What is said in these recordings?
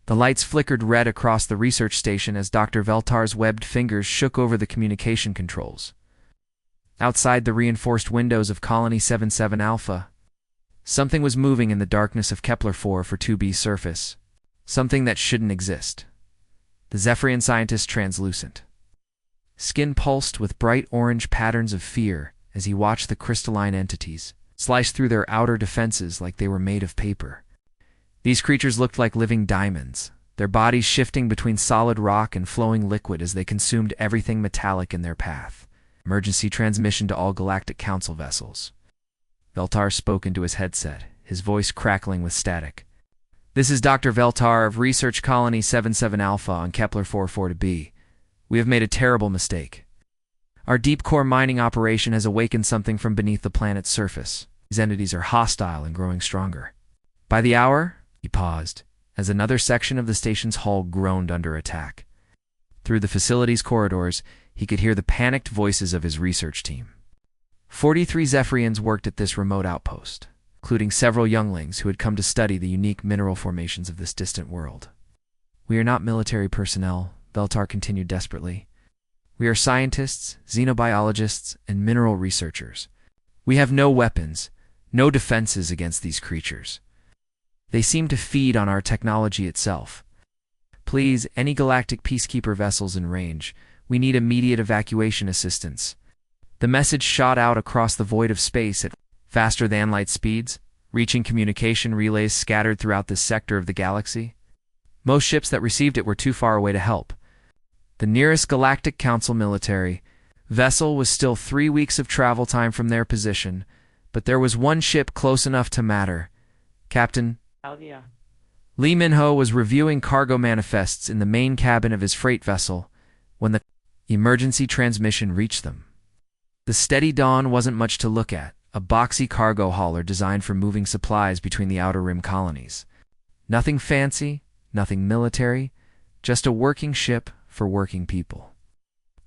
The lights flickered red across the research station as Dr. Veltar's webbed fingers shook over the communication controls. Outside the reinforced windows of Colony 77 Alpha, something was moving in the darkness of Kepler-4 for 2B's surface. Something that shouldn't exist. The Zephyrian scientist's translucent skin pulsed with bright orange patterns of fear as he watched the crystalline entities slice through their outer defenses like they were made of paper. These creatures looked like living diamonds, their bodies shifting between solid rock and flowing liquid as they consumed everything metallic in their path. Emergency transmission to all Galactic Council vessels. Veltar spoke into his headset, his voice crackling with static. This is Dr. Veltar of Research Colony 77 Alpha on Kepler-4 4B. We have made a terrible mistake. Our deep core mining operation has awakened something from beneath the planet's surface. These entities are hostile and growing stronger. By the hour, he paused, as another section of the station's hull groaned under attack. Through the facility's corridors, he could hear the panicked voices of his research team. 43 Zephyrians worked at this remote outpost, including several younglings who had come to study the unique mineral formations of this distant world. We are not military personnel, Veltar continued desperately. We are scientists, xenobiologists, and mineral researchers. We have no weapons, no defenses against these creatures. They seem to feed on our technology itself. Please, any galactic peacekeeper vessels in range, we need immediate evacuation assistance. The message shot out across the void of space at faster-than-light speeds, reaching communication relays scattered throughout this sector of the galaxy. Most ships that received it were too far away to help. The nearest Galactic Council military vessel was still 3 weeks of travel time from their position, but there was one ship close enough to matter. Captain Lee Minho was reviewing cargo manifests in the main cabin of his freight vessel when the emergency transmission reached them. The steady dawn wasn't much to look at, a boxy cargo hauler designed for moving supplies between the Outer Rim colonies. Nothing fancy, nothing military, just a working ship for working people.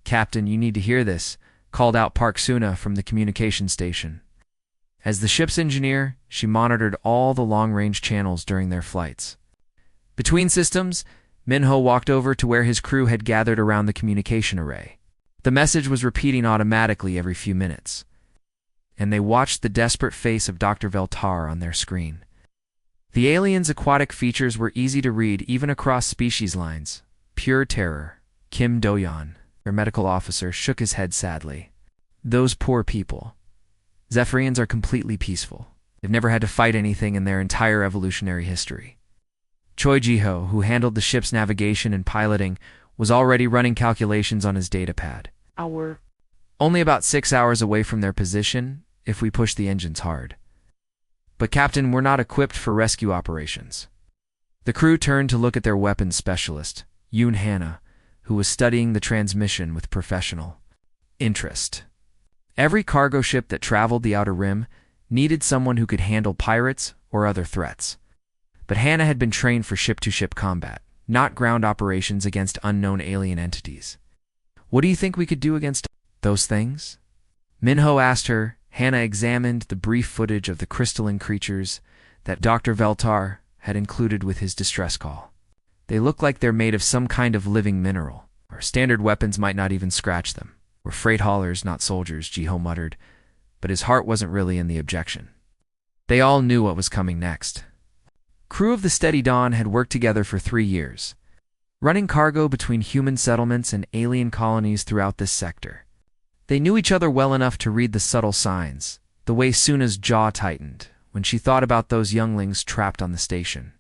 Captain, you need to hear this, called out Park Suna from the communication station. As the ship's engineer, she monitored all the long-range channels during their flights. Between systems, Minho walked over to where his crew had gathered around the communication array. The message was repeating automatically every few minutes, and they watched the desperate face of Dr. Veltar on their screen. The aliens' aquatic features were easy to read even across species lines. Pure terror. Kim Do-yeon, their medical officer, shook his head sadly. Those poor people. Zephyrians are completely peaceful. They've never had to fight anything in their entire evolutionary history. Choi Ji-ho, who handled the ship's navigation and piloting, was already running calculations on his datapad. Only about 6 hours away from their position, if we push the engines hard. But Captain, we're not equipped for rescue operations. The crew turned to look at their weapons specialist, Yoon Hannah, who was studying the transmission with professional interest. Every cargo ship that traveled the Outer Rim needed someone who could handle pirates or other threats. But Hannah had been trained for ship-to-ship combat, not ground operations against unknown alien entities. What do you think we could do against those things? Minho asked her. Hannah examined the brief footage of the crystalline creatures that Dr. Veltar had included with his distress call. They look like they're made of some kind of living mineral. Our standard weapons might not even scratch them. We're freight haulers, not soldiers, Ji-ho muttered, but his heart wasn't really in the objection. They all knew what was coming next. Crew of the Steady Dawn had worked together for 3 years, running cargo between human settlements and alien colonies throughout this sector. They knew each other well enough to read the subtle signs, the way Suna's jaw tightened when she thought about those younglings trapped on the station.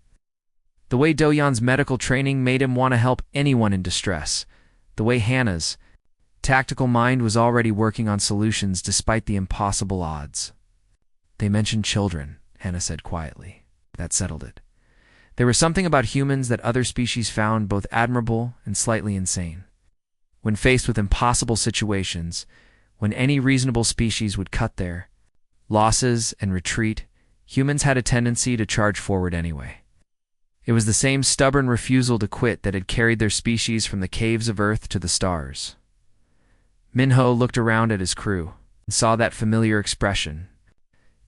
The way Do-yeon's medical training made him want to help anyone in distress. The way Hannah's tactical mind was already working on solutions despite the impossible odds. They mentioned children, Hannah said quietly. That settled it. There was something about humans that other species found both admirable and slightly insane. When faced with impossible situations, when any reasonable species would cut their losses and retreat, humans had a tendency to charge forward anyway. It was the same stubborn refusal to quit that had carried their species from the caves of Earth to the stars. Minho looked around at his crew and saw that familiar expression.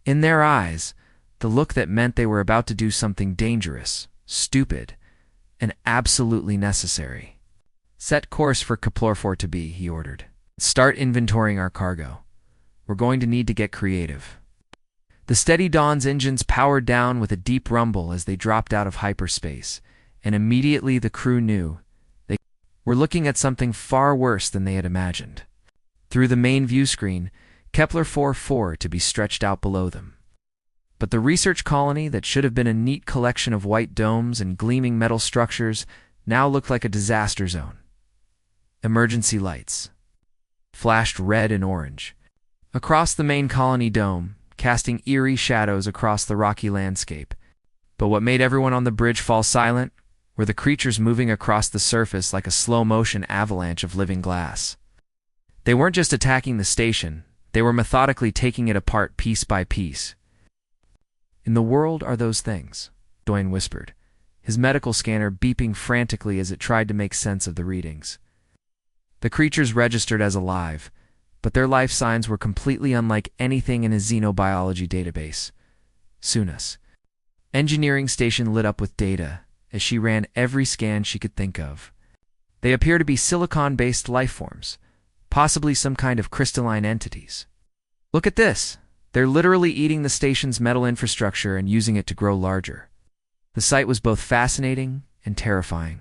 In their eyes, the look that meant they were about to do something dangerous, stupid, and absolutely necessary. Set course for Kepler-4 to be, he ordered. Start inventorying our cargo. We're going to need to get creative. The Steady Dawn's engines powered down with a deep rumble as they dropped out of hyperspace, and immediately the crew knew they were looking at something far worse than they had imagined. Through the main view screen, Kepler-4 to be stretched out below them. But the research colony that should have been a neat collection of white domes and gleaming metal structures now looked like a disaster zone. Emergency lights flashed red and orange across the main colony dome, casting eerie shadows across the rocky landscape. But what made everyone on the bridge fall silent were the creatures moving across the surface like a slow-motion avalanche of living glass. They weren't just attacking the station, they were methodically taking it apart piece by piece. In the world are those things, Doyen whispered, his medical scanner beeping frantically as it tried to make sense of the readings. The creatures registered as alive, but their life signs were completely unlike anything in his xenobiology database. Sunus. Engineering station lit up with data as she ran every scan she could think of. They appear to be silicon-based life forms, possibly some kind of crystalline entities. Look at this! They're literally eating the station's metal infrastructure and using it to grow larger. The sight was both fascinating and terrifying.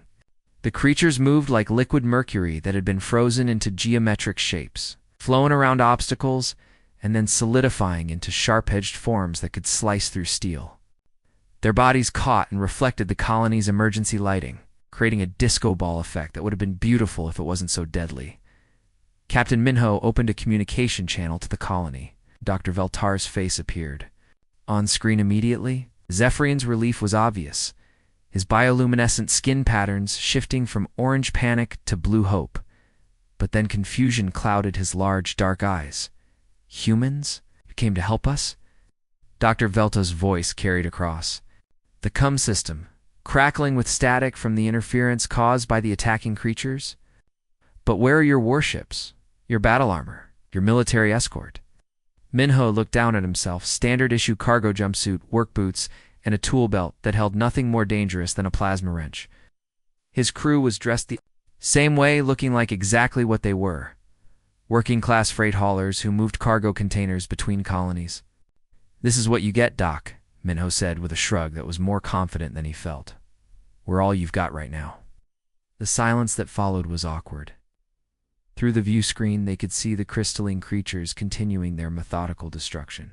The creatures moved like liquid mercury that had been frozen into geometric shapes, flowing around obstacles, and then solidifying into sharp-edged forms that could slice through steel. Their bodies caught and reflected the colony's emergency lighting, creating a disco ball effect that would have been beautiful if it wasn't so deadly. Captain Minho opened a communication channel to the colony. Dr. Veltar's face appeared. On screen immediately, Zephyrian's relief was obvious, his bioluminescent skin patterns shifting from orange panic to blue hope. But then confusion clouded his large, dark eyes. Humans? You came to help us? Dr. Velta's voice carried across. The CUM system, crackling with static from the interference caused by the attacking creatures? But where are your warships, your battle armor, your military escort? Minho looked down at himself, standard-issue cargo jumpsuit, work boots, and a tool belt that held nothing more dangerous than a plasma wrench. His crew was dressed the same way, looking like exactly what they were. Working-class freight haulers who moved cargo containers between colonies. This is what you get, Doc, Minho said with a shrug that was more confident than he felt. We're all you've got right now. The silence that followed was awkward. Through the view screen, they could see the crystalline creatures continuing their methodical destruction.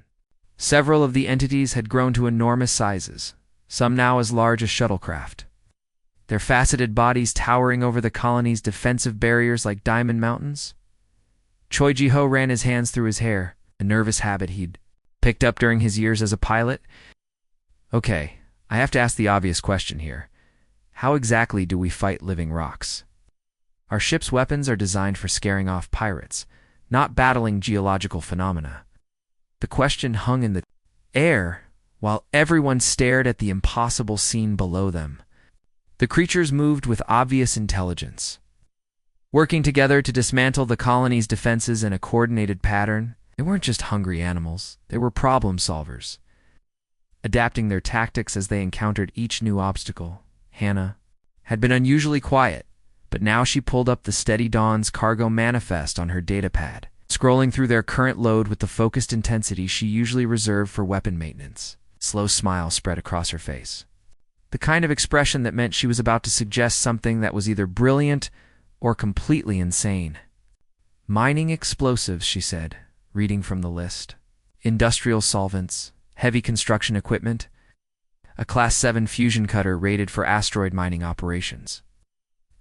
Several of the entities had grown to enormous sizes, some now as large as shuttlecraft. Their faceted bodies towering over the colony's defensive barriers like diamond mountains. Choi Ji-ho ran his hands through his hair, a nervous habit he'd picked up during his years as a pilot. Okay, I have to ask the obvious question here. How exactly do we fight living rocks? Our ship's weapons are designed for scaring off pirates, not battling geological phenomena. The question hung in the air while everyone stared at the impossible scene below them. The creatures moved with obvious intelligence, working together to dismantle the colony's defenses in a coordinated pattern. They weren't just hungry animals, they were problem solvers, adapting their tactics as they encountered each new obstacle. Hannah had been unusually quiet, but now she pulled up the Steady Dawn's cargo manifest on her datapad, scrolling through their current load with the focused intensity she usually reserved for weapon maintenance. A slow smile spread across her face, the kind of expression that meant she was about to suggest something that was either brilliant or completely insane. Mining explosives, she said, reading from the list. Industrial solvents, heavy construction equipment, a Class 7 fusion cutter rated for asteroid mining operations,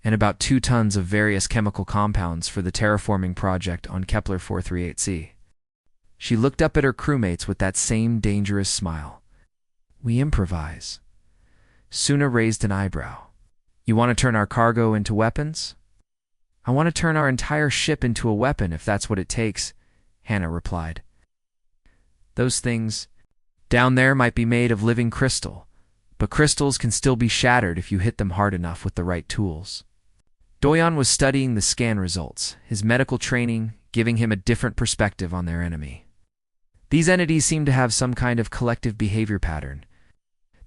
and about 2 tons of various chemical compounds for the terraforming project on Kepler 438c. She looked up at her crewmates with that same dangerous smile. We improvise. Suna raised an eyebrow. You want to turn our cargo into weapons? I want to turn our entire ship into a weapon if that's what it takes, Hannah replied. Those things down there might be made of living crystal, but crystals can still be shattered if you hit them hard enough with the right tools. Doyon was studying the scan results, his medical training giving him a different perspective on their enemy. These entities seem to have some kind of collective behavior pattern.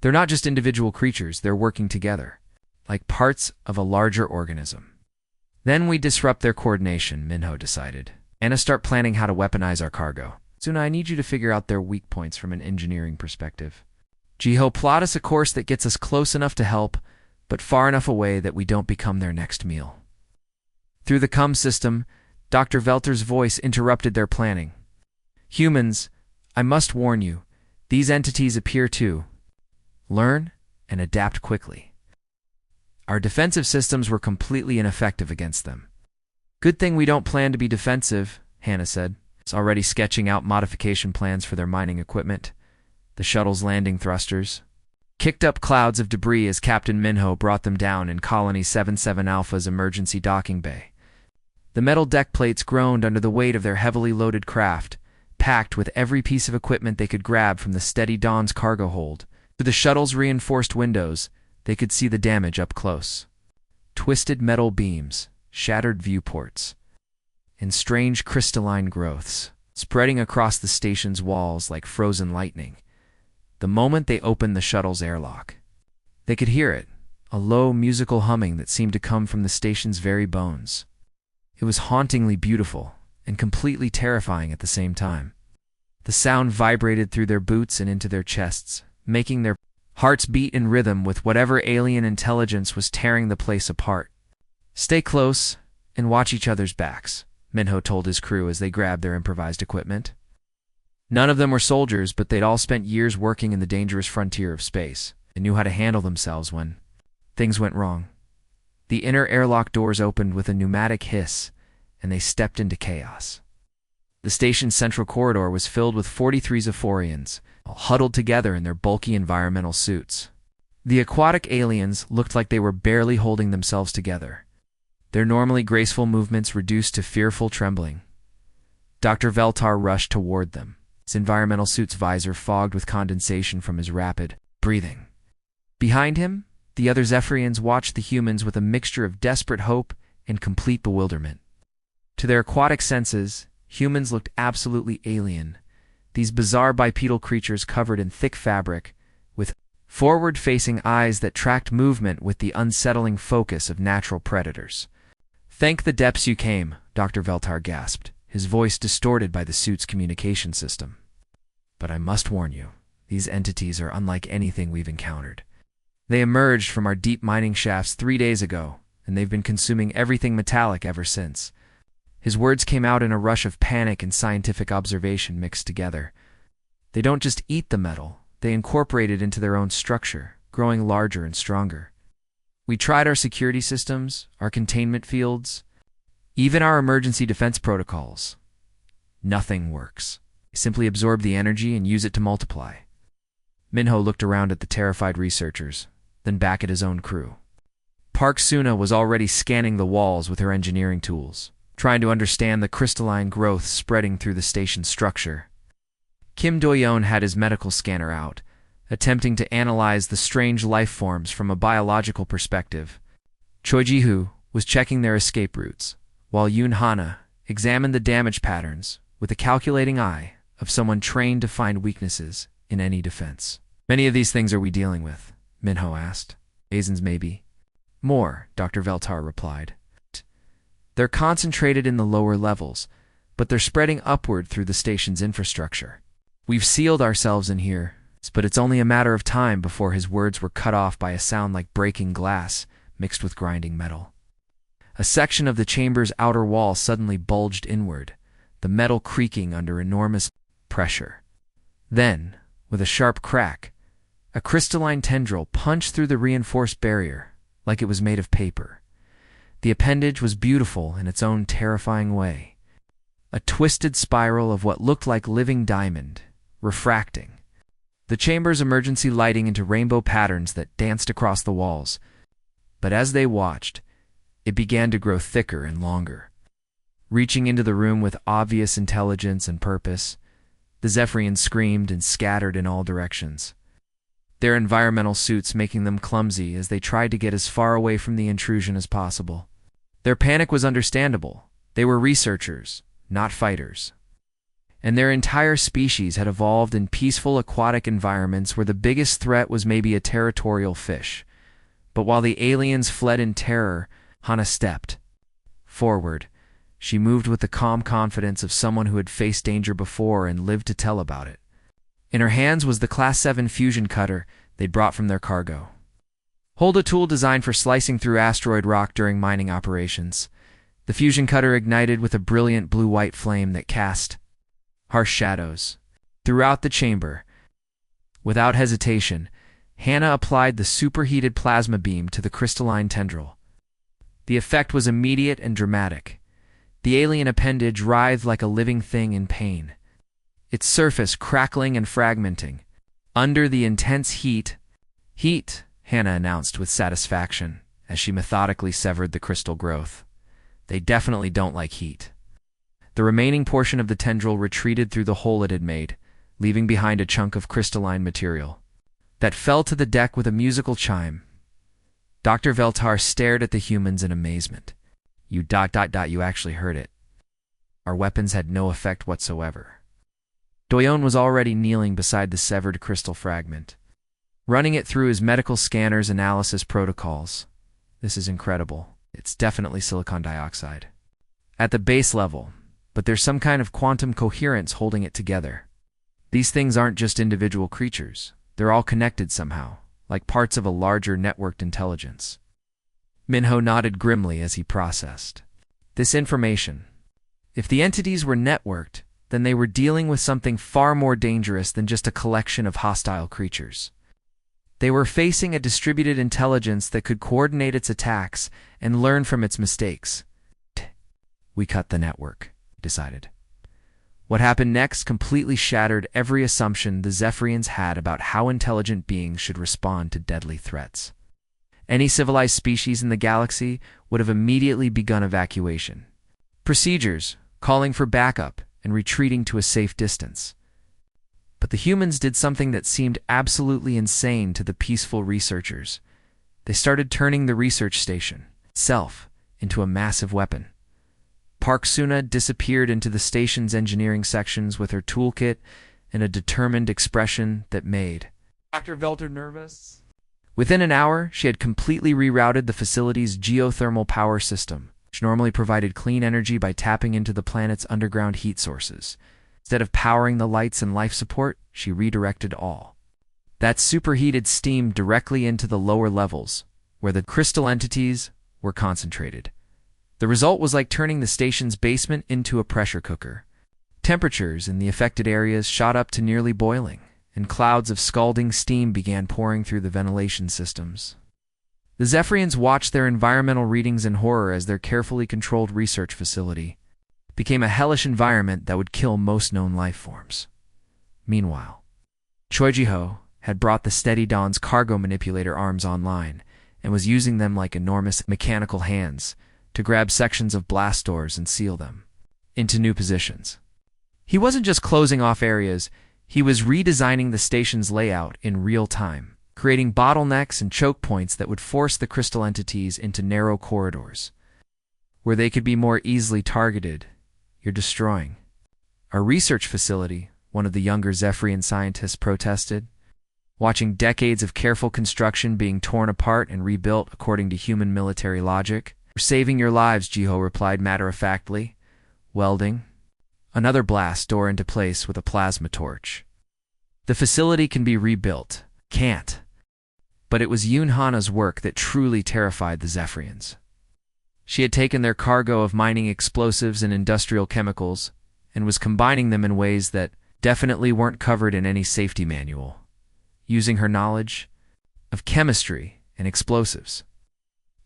They're not just individual creatures, they're working together. like parts of a larger organism. Then we disrupt their coordination, Minho decided, and start planning how to weaponize our cargo. Suna, I need you to figure out their weak points from an engineering perspective. Jiho, plot us a course that gets us close enough to help, but far enough away that we don't become their next meal. Through the comm system, Dr. Velter's voice interrupted their planning. Humans, I must warn you, these entities appear to learn and adapt quickly. Our defensive systems were completely ineffective against them. Good thing we don't plan to be defensive, Hannah said. It's already sketching out modification plans for their mining equipment. The shuttle's landing thrusters kicked up clouds of debris as Captain Minho brought them down in Colony 77 Alpha's emergency docking bay. The metal deck plates groaned under the weight of their heavily loaded craft, packed with every piece of equipment they could grab from the steady Dawn's cargo hold. Through the shuttle's reinforced windows, they could see the damage up close. Twisted metal beams, shattered viewports, and strange crystalline growths spreading across the station's walls like frozen lightning. The moment they opened the shuttle's airlock, they could hear it, a low musical humming that seemed to come from the station's very bones. It was hauntingly beautiful and completely terrifying at the same time. The sound vibrated through their boots and into their chests, making their hearts beat in rhythm with whatever alien intelligence was tearing the place apart. Stay close and watch each other's backs, Minho told his crew as they grabbed their improvised equipment. None of them were soldiers, but they'd all spent years working in the dangerous frontier of space and knew how to handle themselves when things went wrong. The inner airlock doors opened with a pneumatic hiss, and they stepped into chaos. The station's central corridor was filled with 43 Zephyrians, all huddled together in their bulky environmental suits. The aquatic aliens looked like they were barely holding themselves together, their normally graceful movements reduced to fearful trembling. Dr. Veltar rushed toward them, his environmental suit's visor fogged with condensation from his rapid breathing. Behind him, the other Zephyrians watched the humans with a mixture of desperate hope and complete bewilderment. To their aquatic senses, humans looked absolutely alien, these bizarre bipedal creatures covered in thick fabric, with forward-facing eyes that tracked movement with the unsettling focus of natural predators. Thank the depths you came, Dr. Veltar gasped, his voice distorted by the suit's communication system. But I must warn you, these entities are unlike anything we've encountered. They emerged from our deep mining shafts 3 days ago, and they've been consuming everything metallic ever since. His words came out in a rush of panic and scientific observation mixed together. They don't just eat the metal, they incorporate it into their own structure, growing larger and stronger. We tried our security systems, our containment fields, even our emergency defense protocols. Nothing works. They simply absorb the energy and use it to multiply. Minho looked around at the terrified researchers, then back at his own crew. Park Suna was already scanning the walls with her engineering tools, trying to understand the crystalline growth spreading through the station's structure. Kim Doyon had his medical scanner out, attempting to analyze the strange life forms from a biological perspective. Choi Ji-hoo was checking their escape routes, while Yoon Hana examined the damage patterns with the calculating eye of someone trained to find weaknesses in any defense. Many of these things are we dealing with? Minho asked. Asins maybe. More, Dr. Veltar replied. They're concentrated in the lower levels, but they're spreading upward through the station's infrastructure. We've sealed ourselves in here, but it's only a matter of time before his words were cut off by a sound like breaking glass mixed with grinding metal. A section of the chamber's outer wall suddenly bulged inward, the metal creaking under enormous pressure. Then, with a sharp crack, a crystalline tendril punched through the reinforced barrier like it was made of paper. The appendage was beautiful in its own terrifying way. A twisted spiral of what looked like living diamond, refracting. The chamber's emergency lighting into rainbow patterns that danced across the walls. But as they watched, it began to grow thicker and longer. Reaching into the room with obvious intelligence and purpose, the Zephyrians screamed and scattered in all directions, their environmental suits making them clumsy as they tried to get as far away from the intrusion as possible. Their panic was understandable. They were researchers, not fighters. And their entire species had evolved in peaceful aquatic environments where the biggest threat was maybe a territorial fish. But while the aliens fled in terror, Hana stepped forward. She moved with the calm confidence of someone who had faced danger before and lived to tell about it. In her hands was the Class 7 fusion cutter they'd brought from their cargo. Hold a tool designed for slicing through asteroid rock during mining operations. The fusion cutter ignited with a brilliant blue-white flame that cast harsh shadows throughout the chamber. Without hesitation, Hana applied the superheated plasma beam to the crystalline tendril. The effect was immediate and dramatic. The alien appendage writhed like a living thing in pain, its surface crackling and fragmenting. Under the intense heat, Hana announced with satisfaction as she methodically severed the crystal growth. They definitely don't like heat. The remaining portion of the tendril retreated through the hole it had made, leaving behind a chunk of crystalline material that fell to the deck with a musical chime. Dr. Veltar stared at the humans in amazement. You actually heard it. Our weapons had no effect whatsoever. Doyon was already kneeling beside the severed crystal fragment, running it through his medical scanner's analysis protocols. This is incredible. It's definitely silicon dioxide. At the base level, but there's some kind of quantum coherence holding it together. These things aren't just individual creatures. They're all connected somehow, like parts of a larger networked intelligence. Minho nodded grimly as he processed this information. If the entities were networked, then they were dealing with something far more dangerous than just a collection of hostile creatures. They were facing a distributed intelligence that could coordinate its attacks and learn from its mistakes. We cut the network, he decided. What happened next completely shattered every assumption the Zephyrians had about how intelligent beings should respond to deadly threats. Any civilized species in the galaxy would have immediately begun evacuation procedures, calling for backup and retreating to a safe distance. But the humans did something that seemed absolutely insane to the peaceful researchers. They started turning the research station itself into a massive weapon. Park Suna disappeared into the station's engineering sections with her toolkit and a determined expression that made Dr. Veltar nervous. Within an hour, she had completely rerouted the facility's geothermal power system, which normally provided clean energy by tapping into the planet's underground heat sources. Instead of powering the lights and life support, she redirected all that superheated steam directly into the lower levels, where the crystal entities were concentrated. The result was like turning the station's basement into a pressure cooker. Temperatures in the affected areas shot up to nearly boiling, and clouds of scalding steam began pouring through the ventilation systems. The Zephyrians watched their environmental readings in horror as their carefully controlled research facility became a hellish environment that would kill most known life forms. Meanwhile, Choijiho had brought the Steady Dawn's cargo manipulator arms online and was using them like enormous mechanical hands to grab sections of blast doors and seal them into new positions. He wasn't just closing off areas, he was redesigning the station's layout in real time, creating bottlenecks and choke points that would force the crystal entities into narrow corridors. Where they could be more easily targeted, you're destroying our research facility, one of the younger Zephyrian scientists protested. Watching decades of careful construction being torn apart and rebuilt according to human military logic. We're saving your lives, Jiho replied matter-of-factly, welding another blast door into place with a plasma torch. The facility can be rebuilt. Can't. But it was Yoon Hana's work that truly terrified the Zephyrians. She had taken their cargo of mining explosives and industrial chemicals and was combining them in ways that definitely weren't covered in any safety manual, using her knowledge of chemistry and explosives.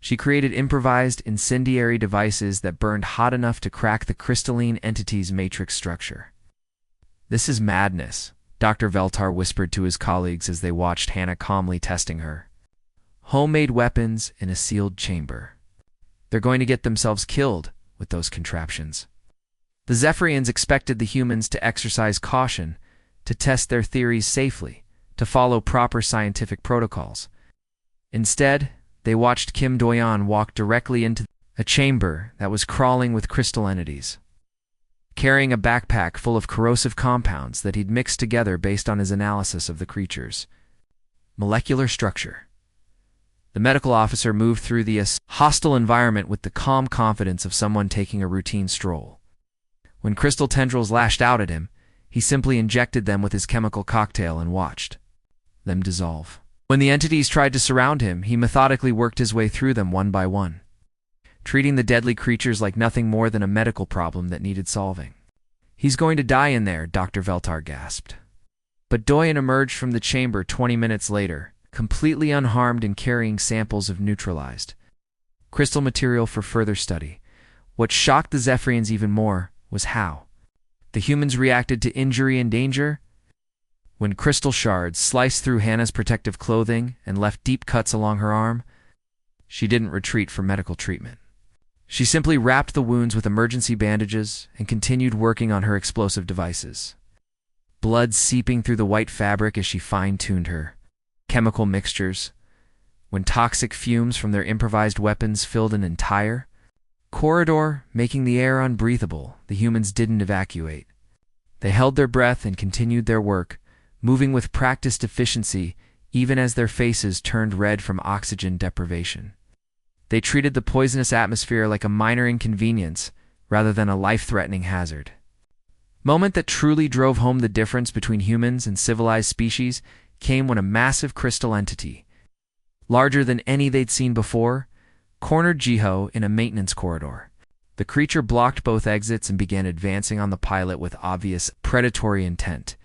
She created improvised incendiary devices that burned hot enough to crack the crystalline entity's matrix structure. This is madness, Dr. Veltar whispered to his colleagues as they watched Hana calmly testing her. Homemade weapons in a sealed chamber. They're going to get themselves killed with those contraptions. The Zephyrians expected the humans to exercise caution, to test their theories safely, to follow proper scientific protocols. Instead, they watched Kim Doyan walk directly into a chamber that was crawling with crystal entities, carrying a backpack full of corrosive compounds that he'd mixed together based on his analysis of the creatures. Molecular structure. The medical officer moved through the hostile environment with the calm confidence of someone taking a routine stroll. When crystal tendrils lashed out at him, he simply injected them with his chemical cocktail and watched them dissolve. When the entities tried to surround him, he methodically worked his way through them one by one, treating the deadly creatures like nothing more than a medical problem that needed solving. "He's going to die in there," Dr. Veltar gasped. But Doyen emerged from the chamber 20 minutes later, completely unharmed and carrying samples of neutralized crystal material for further study. What shocked the Zephyrians even more was how the humans reacted to injury and danger. When crystal shards sliced through Hannah's protective clothing and left deep cuts along her arm, she didn't retreat for medical treatment. She simply wrapped the wounds with emergency bandages and continued working on her explosive devices, blood seeping through the white fabric as she fine-tuned her chemical mixtures. When toxic fumes from their improvised weapons filled an entire corridor, making the air unbreathable, the humans didn't evacuate. They held their breath and continued their work, moving with practiced efficiency even as their faces turned red from oxygen deprivation. They treated the poisonous atmosphere like a minor inconvenience rather than a life-threatening hazard. Moment that truly drove home the difference between humans and civilized species came when a massive crystal entity, larger than any they'd seen before, cornered Jiho in a maintenance corridor. The creature blocked both exits and began advancing on the pilot with obvious predatory intent.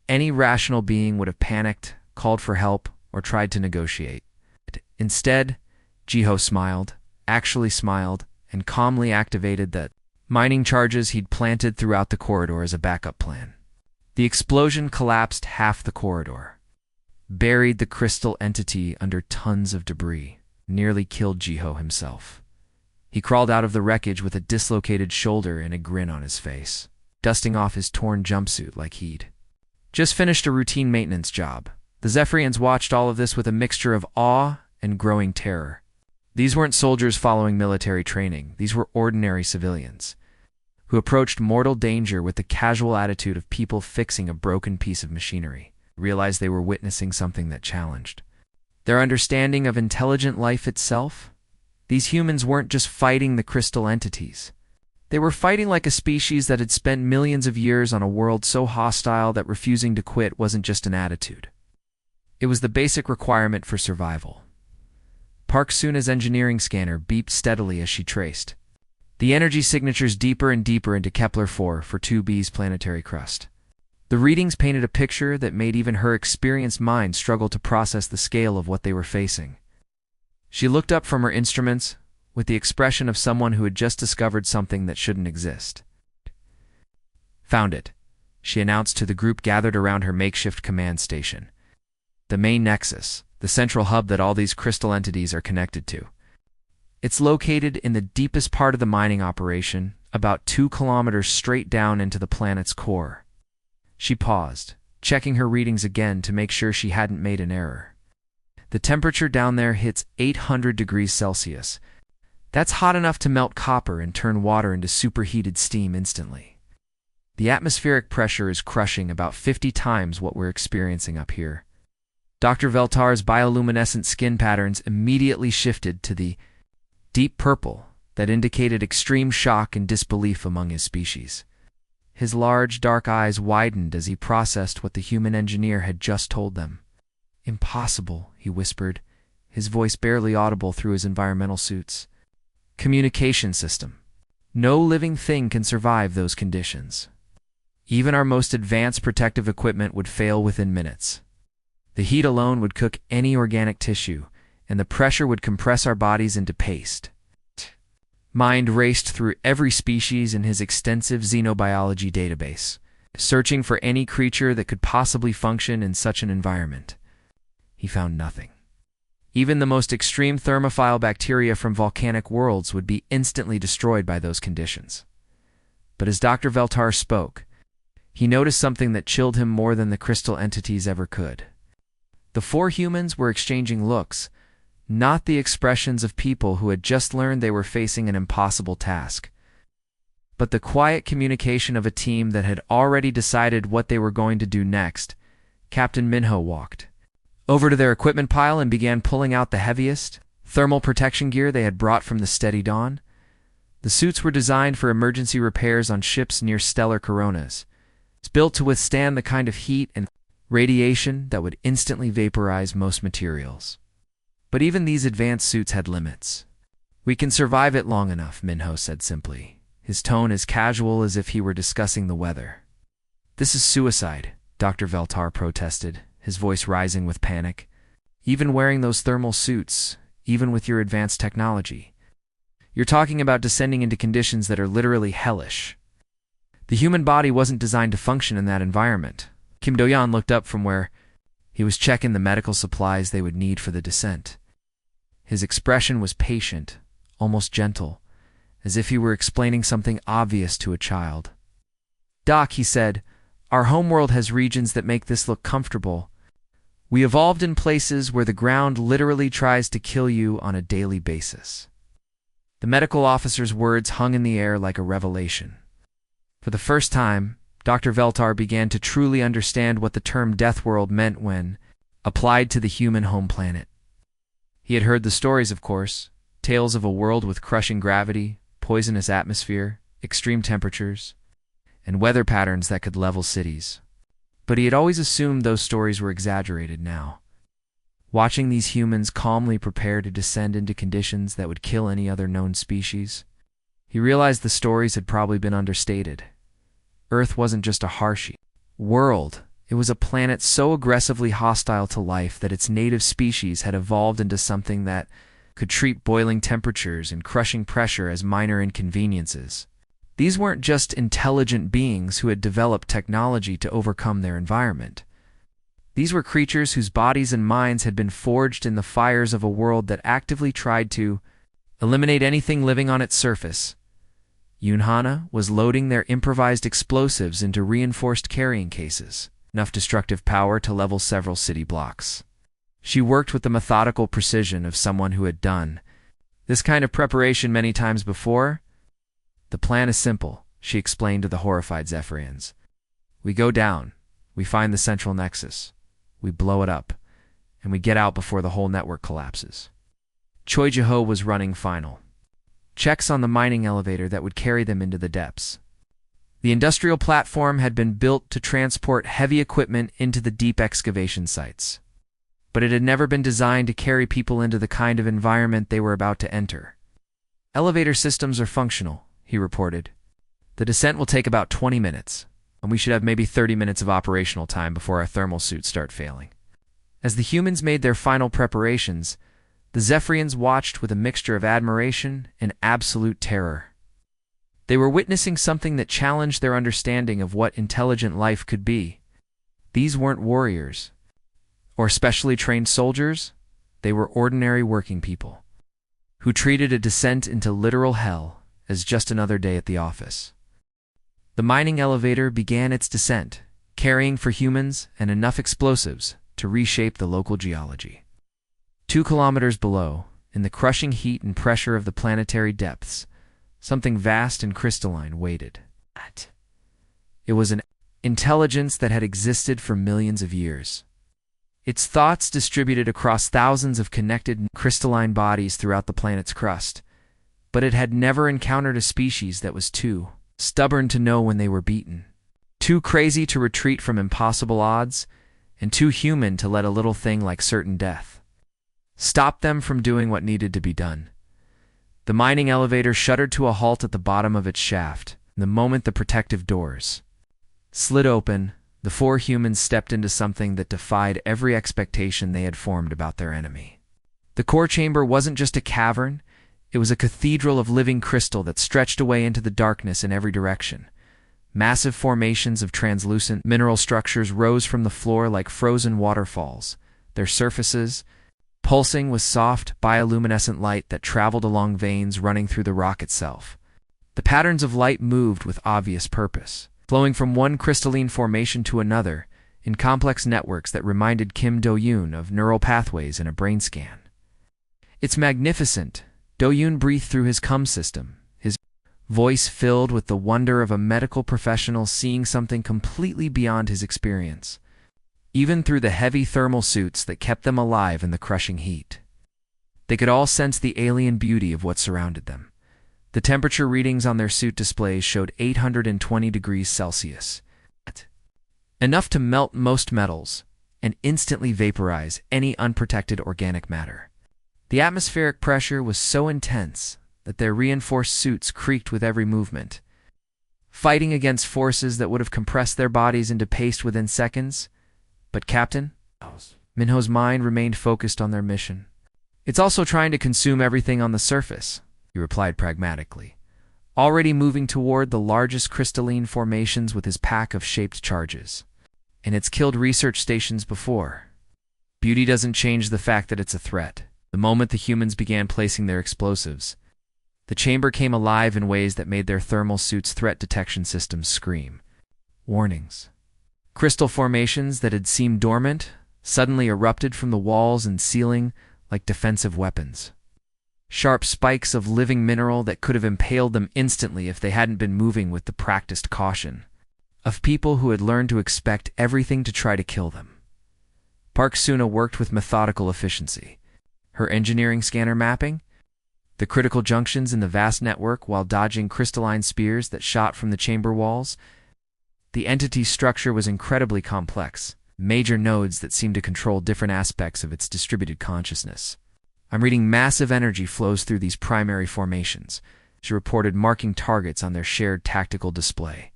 Any rational being would have panicked, called for help, or tried to negotiate. Instead, Jiho smiled, actually smiled, and calmly activated the mining charges he'd planted throughout the corridor as a backup plan. The explosion collapsed half the corridor, buried the crystal entity under tons of debris, nearly killed Jiho himself. He crawled out of the wreckage with a dislocated shoulder and a grin on his face, dusting off his torn jumpsuit like he'd just finished a routine maintenance job. The Zephyrians watched all of this with a mixture of awe and growing terror. These weren't soldiers following military training. These were ordinary civilians who approached mortal danger with the casual attitude of people fixing a broken piece of machinery. Realized they were witnessing something that challenged their understanding of intelligent life itself. These humans weren't just fighting the crystal entities. They were fighting like a species that had spent millions of years on a world so hostile that refusing to quit wasn't just an attitude. It was the basic requirement for survival. Park Suna's engineering scanner beeped steadily as she traced the energy signatures deeper and deeper into Kepler-4 for 2b's planetary crust. The readings painted a picture that made even her experienced mind struggle to process the scale of what they were facing. She looked up from her instruments with the expression of someone who had just discovered something that shouldn't exist. "Found it," she announced to the group gathered around her makeshift command station. "The main nexus, the central hub that all these crystal entities are connected to. It's located in the deepest part of the mining operation, about 2 kilometers straight down into the planet's core." She paused, checking her readings again to make sure she hadn't made an error. "The temperature down there hits 800 degrees Celsius. That's hot enough to melt copper and turn water into superheated steam instantly. The atmospheric pressure is crushing about 50 times what we're experiencing up here." Dr. Veltar's bioluminescent skin patterns immediately shifted to the deep purple that indicated extreme shock and disbelief among his species. His large, dark eyes widened as he processed what the human engineer had just told them. "Impossible," he whispered, his voice barely audible through his environmental suits. "Communication system. No living thing can survive those conditions. Even our most advanced protective equipment would fail within minutes. The heat alone would cook any organic tissue, and the pressure would compress our bodies into paste." Mind raced through every species in his extensive xenobiology database, searching for any creature that could possibly function in such an environment. He found nothing. Even the most extreme thermophile bacteria from volcanic worlds would be instantly destroyed by those conditions. But as Dr. Veltar spoke, he noticed something that chilled him more than the crystal entities ever could. The 4 humans were exchanging looks, not the expressions of people who had just learned they were facing an impossible task, but the quiet communication of a team that had already decided what they were going to do next. Captain Minho walked over to their equipment pile and began pulling out the heaviest thermal protection gear they had brought from the steady dawn. The suits were designed for emergency repairs on ships near stellar coronas. It's built to withstand the kind of heat and radiation that would instantly vaporize most materials. But even these advanced suits had limits. "We can survive it long enough," Minho said simply, his tone as casual as if he were discussing the weather. "This is suicide," Dr. Veltar protested, his voice rising with panic. "Even wearing those thermal suits, even with your advanced technology, you're talking about descending into conditions that are literally hellish. The human body wasn't designed to function in that environment." Kim Do-yeon looked up from where he was checking the medical supplies they would need for the descent. His expression was patient, almost gentle, as if he were explaining something obvious to a child. "Doc," he said, "our homeworld has regions that make this look comfortable. We evolved in places where the ground literally tries to kill you on a daily basis." The medical officer's words hung in the air like a revelation. For the first time, Dr. Veltar began to truly understand what the term Deathworld meant when applied to the human home planet. He had heard the stories, of course, tales of a world with crushing gravity, poisonous atmosphere, extreme temperatures, and weather patterns that could level cities. But he had always assumed those stories were exaggerated now. Watching these humans calmly prepare to descend into conditions that would kill any other known species, he realized the stories had probably been understated. Earth wasn't just a harsh world. It was a planet so aggressively hostile to life that its native species had evolved into something that could treat boiling temperatures and crushing pressure as minor inconveniences. These weren't just intelligent beings who had developed technology to overcome their environment. These were creatures whose bodies and minds had been forged in the fires of a world that actively tried to eliminate anything living on its surface. Yunhana was loading their improvised explosives into reinforced carrying cases, enough destructive power to level several city blocks. She worked with the methodical precision of someone who had done this kind of preparation many times before. "The plan is simple," she explained to the horrified Zephyrians. "We go down, we find the central nexus, we blow it up, and we get out before the whole network collapses." Choi Jae-ho was running final checks on the mining elevator that would carry them into the depths. The industrial platform had been built to transport heavy equipment into the deep excavation sites, but it had never been designed to carry people into the kind of environment they were about to enter. "Elevator systems are functional," he reported. "The descent will take about 20 minutes, and we should have maybe 30 minutes of operational time before our thermal suits start failing." As the humans made their final preparations, the Zephyrians watched with a mixture of admiration and absolute terror. They were witnessing something that challenged their understanding of what intelligent life could be. These weren't warriors or specially trained soldiers. They were ordinary working people who treated a descent into literal hell as just another day at the office. The mining elevator began its descent, carrying for humans and enough explosives to reshape the local geology. 2 kilometers below, in the crushing heat and pressure of the planetary depths, something vast and crystalline waited. It was an intelligence that had existed for millions of years. Its thoughts distributed across thousands of connected crystalline bodies throughout the planet's crust, but it had never encountered a species that was too stubborn to know when they were beaten, too crazy to retreat from impossible odds, and too human to let a little thing like certain death stop them from doing what needed to be done. The mining elevator shuddered to a halt at the bottom of its shaft. The moment the protective doors slid open, the 4 humans stepped into something that defied every expectation they had formed about their enemy. The core chamber wasn't just a cavern, it was a cathedral of living crystal that stretched away into the darkness in every direction. Massive formations of translucent mineral structures rose from the floor like frozen waterfalls, their surfaces pulsing with soft, bioluminescent light that traveled along veins running through the rock itself. The patterns of light moved with obvious purpose, flowing from one crystalline formation to another in complex networks that reminded Kim Do-yeon of neural pathways in a brain scan. "It's magnificent," Do-yeon breathed through his cum system, his voice filled with the wonder of a medical professional seeing something completely beyond his experience. even through the heavy thermal suits that kept them alive in the crushing heat. They could all sense the alien beauty of what surrounded them. The temperature readings on their suit displays showed 820 degrees Celsius, enough to melt most metals and instantly vaporize any unprotected organic matter. The atmospheric pressure was so intense that their reinforced suits creaked with every movement, fighting against forces that would have compressed their bodies into paste within seconds. But Captain Minho's mind remained focused on their mission. "It's also trying to consume everything on the surface," he replied pragmatically, already moving toward the largest crystalline formations with his pack of shaped charges. "And it's killed research stations before. Beauty doesn't change the fact that it's a threat." The moment the humans began placing their explosives, the chamber came alive in ways that made their thermal suits' threat detection systems scream. Warnings. Crystal formations that had seemed dormant suddenly erupted from the walls and ceiling like defensive weapons. Sharp spikes of living mineral that could have impaled them instantly if they hadn't been moving with the practiced caution of people who had learned to expect everything to try to kill them. Park Suna worked with methodical efficiency. Her engineering scanner mapping the critical junctions in the vast network while dodging crystalline spears that shot from the chamber walls. The entity's structure was incredibly complex, major nodes that seemed to control different aspects of its distributed consciousness. "I'm reading massive energy flows through these primary formations," she reported, marking targets on their shared tactical display.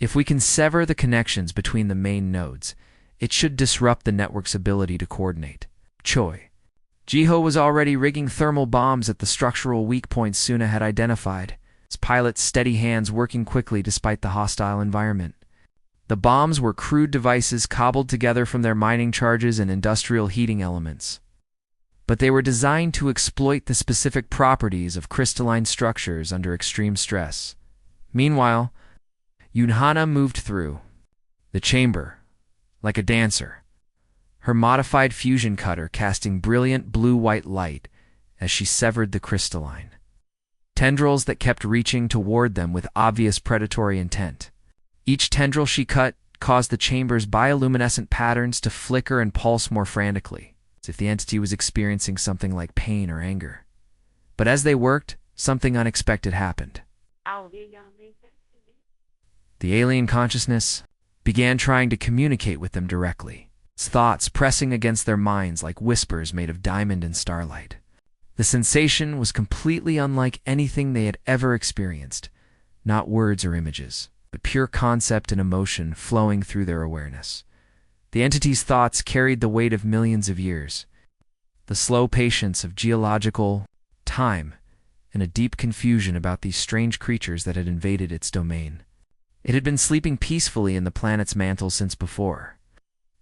"If we can sever the connections between the main nodes, it should disrupt the network's ability to coordinate." Choi Jiho was already rigging thermal bombs at the structural weak points Suna had identified, his pilot's steady hands working quickly despite the hostile environment. The bombs were crude devices cobbled together from their mining charges and industrial heating elements, but they were designed to exploit the specific properties of crystalline structures under extreme stress. Meanwhile, Yunhana moved through the chamber like a dancer, her modified fusion cutter casting brilliant blue-white light as she severed the crystalline tendrils that kept reaching toward them with obvious predatory intent. Each tendril she cut caused the chamber's bioluminescent patterns to flicker and pulse more frantically, as if the entity was experiencing something like pain or anger. But as they worked, something unexpected happened. The alien consciousness began trying to communicate with them directly, its thoughts pressing against their minds like whispers made of diamond and starlight. The sensation was completely unlike anything they had ever experienced, not words or images, but pure concept and emotion flowing through their awareness. The entity's thoughts carried the weight of millions of years, the slow patience of geological time, and a deep confusion about these strange creatures that had invaded its domain. It had been sleeping peacefully in the planet's mantle since before.